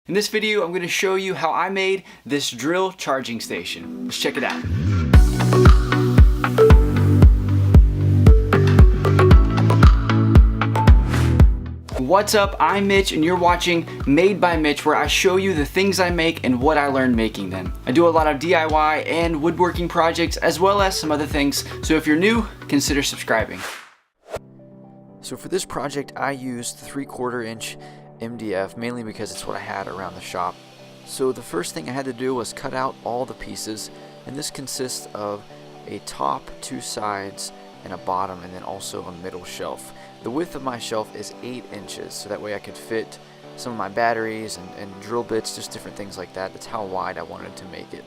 In this video, I'm going to show you how I made this drill charging station. Let's check it out. What's up? I'm Mitch and you're watching Made by Mitch, where I show you the things I make and what I learned making them. I do a lot of DIY and woodworking projects as well as some other things, so if you're new, consider subscribing. So for this project I used 3/4 inch MDF, mainly because it's what I had around the shop. So the first thing I had to do was cut out all the pieces, and this consists of a top, 2 sides, and a bottom, and then also a middle shelf. The width of my shelf is 8 inches, so that way I could fit some of my batteries and drill bits, just different things like that. That's how wide I wanted to make it.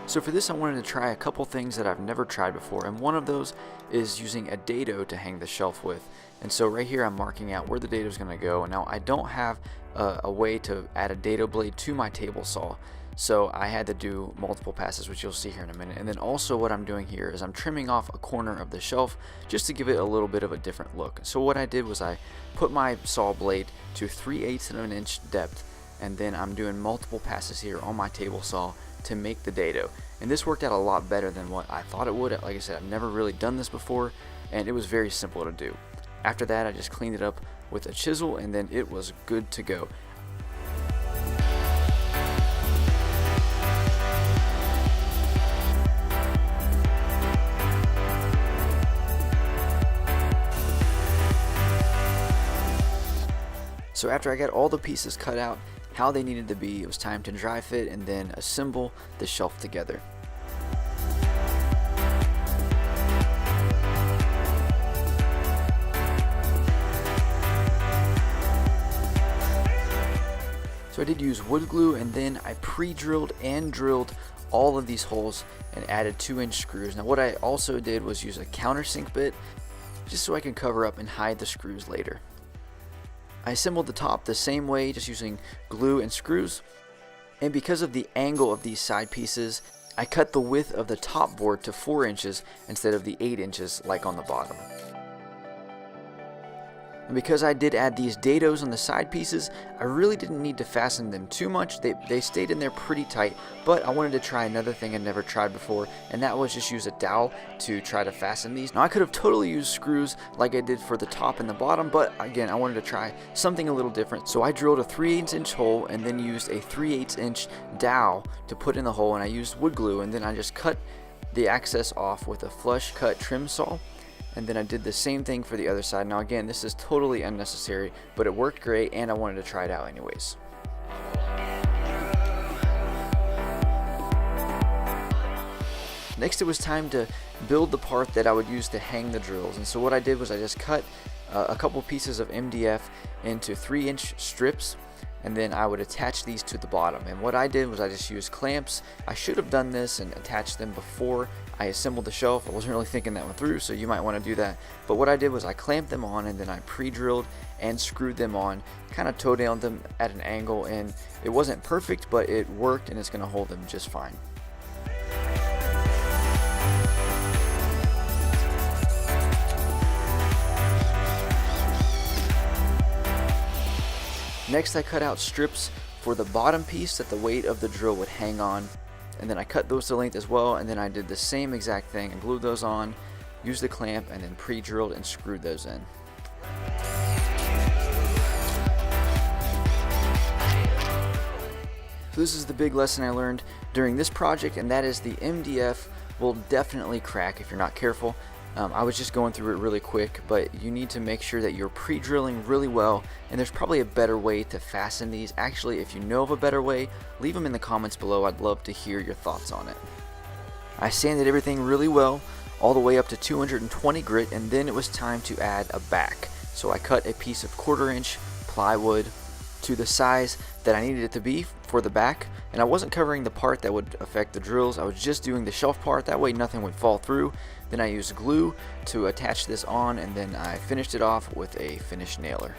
So for this I wanted to try a couple things that I've never tried before, and one of those is using a dado to hang the shelf with. And so right here I'm marking out where the dado is going to go, and now I don't have a way to add a dado blade to my table saw, so I had to do multiple passes, which you'll see here in a minute. And then also what I'm doing here is I'm trimming off a corner of the shelf just to give it a little bit of a different look. So what I did was I put my saw blade to 3/8 of an inch depth, and then I'm doing multiple passes here on my table saw to make the dado. And this worked out a lot better than what I thought it would. Like I said, I've never really done this before, and it was very simple to do. After that, I just cleaned it up with a chisel, and then it was good to go. So after I got all the pieces cut out how they needed to be, it was time to dry fit and then assemble the shelf together. So I did use wood glue, and then I pre-drilled and drilled all of these holes and added 2-inch screws. Now what I also did was use a countersink bit just so I can cover up and hide the screws later. I assembled the top the same way, just using glue and screws, and because of the angle of these side pieces, I cut the width of the top board to 4 inches instead of the 8 inches like on the bottom. And because I did add these dados on the side pieces, I really didn't need to fasten them too much. They stayed in there pretty tight, but I wanted to try another thing I'd never tried before, and that was just use a dowel to try to fasten these. Now I could have totally used screws like I did for the top and the bottom, but again, I wanted to try something a little different. So I drilled a 3/8 inch hole and then used a 3/8 inch dowel to put in the hole, and I used wood glue, and then I just cut the access off with a flush cut trim saw. And then I did the same thing for the other side. Now again, this is totally unnecessary, but it worked great and I wanted to try it out anyways. Next it was time to build the part that I would use to hang the drills. And so what I did was I just cut a couple pieces of MDF into 3-inch strips, and then I would attach these to the bottom. And what I did was I just used clamps. I should have done this and attached them before I assembled the shelf. I wasn't really thinking that one through, so you might want to do that. But what I did was I clamped them on, and then I pre-drilled and screwed them on, kind of toe-nailed them at an angle, and it wasn't perfect, but it worked, and it's going to hold them just fine. Next I cut out strips for the bottom piece that the weight of the drill would hang on, and then I cut those to length as well, and then I did the same exact thing and glued those on, used the clamp, and then pre-drilled and screwed those in. So this is the big lesson I learned during this project, and that is the MDF will definitely crack if you're not careful. I was just going through it really quick, but you need to make sure that you're pre-drilling really well, and there's probably a better way to fasten these. Actually, if you know of a better way, leave them in the comments below. I'd love to hear your thoughts on it. I sanded everything really well, all the way up to 220 grit, and then it was time to add a back. So I cut a piece of 1/4 inch plywood to the size that I needed it to be for the back, and I wasn't covering the part that would affect the drills. I was just doing the shelf part, that way nothing would fall through. Then I used glue to attach this on, and then I finished it off with a finish nailer.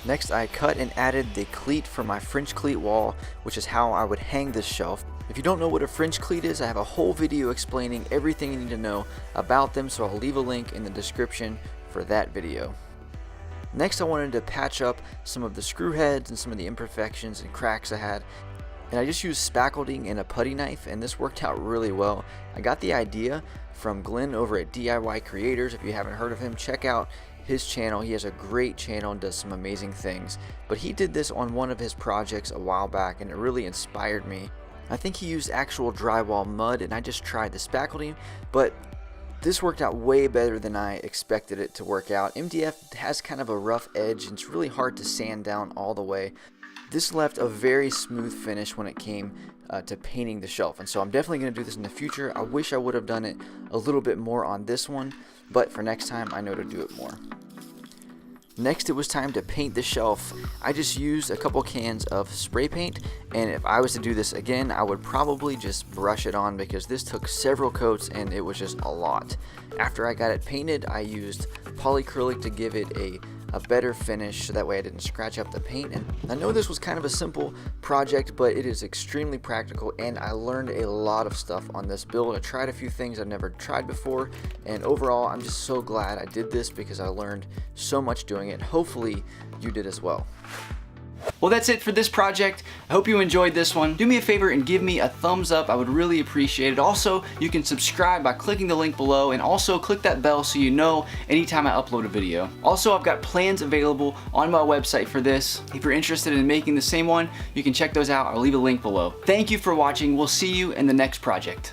Next I cut and added the cleat for my French cleat wall, which is how I would hang this shelf. If you don't know what a French cleat is, I have a whole video explaining everything you need to know about them, so I'll leave a link in the description for that video. Next, I wanted to patch up some of the screw heads and some of the imperfections and cracks I had. And I just used spackling and a putty knife, and this worked out really well. I got the idea from Glenn over at DIY Creators. If you haven't heard of him, check out his channel. He has a great channel and does some amazing things. But he did this on one of his projects a while back, and it really inspired me. I think he used actual drywall mud, and I just tried the spackling, but this worked out way better than I expected it to work out. MDF has kind of a rough edge, and it's really hard to sand down all the way. This left a very smooth finish when it came to painting the shelf, and so I'm definitely going to do this in the future. I wish I would have done it a little bit more on this one, but for next time I know to do it more. Next, it was time to paint the shelf. I just used a couple cans of spray paint, and if I was to do this again, I would probably just brush it on because this took several coats and it was just a lot. After I got it painted, I used polyacrylic to give it a better finish so that way I didn't scratch up the paint. And I know this was kind of a simple project, but it is extremely practical, and I learned a lot of stuff on this build. I tried a few things I've never tried before, and overall I'm just so glad I did this because I learned so much doing it. Hopefully you did as well. Well, that's it for this project. I hope you enjoyed this one. Do me a favor and give me a thumbs up. I would really appreciate it. Also, you can subscribe by clicking the link below, and also click that bell so you know anytime I upload a video. Also, I've got plans available on my website for this. If you're interested in making the same one, you can check those out. I'll leave a link below. Thank you for watching. We'll see you in the next project.